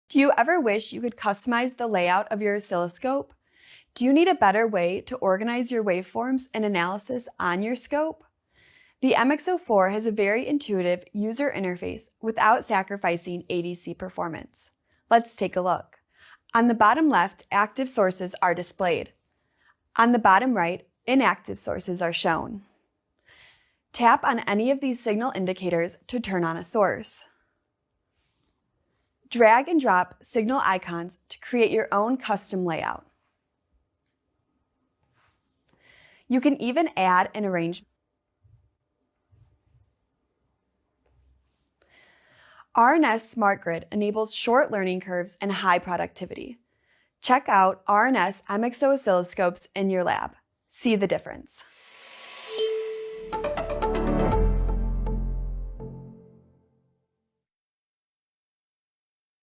Do you ever wish you could customize the layout of your oscilloscope? Do you need a better way to organize your waveforms and analysis on your scope? The MXO4 has a very intuitive user interface without sacrificing ADC performance. Let's take a look. On the bottom left, active sources are displayed. On the bottom right, inactive sources are shown. Tap on any of these signal indicators to turn on a source. Drag and drop signal icons to create your own custom layout. You can even add and arrange. R&S SmartGrid enables short learning curves and high productivity. Check out R&S MXO oscilloscopes in your lab. See the difference.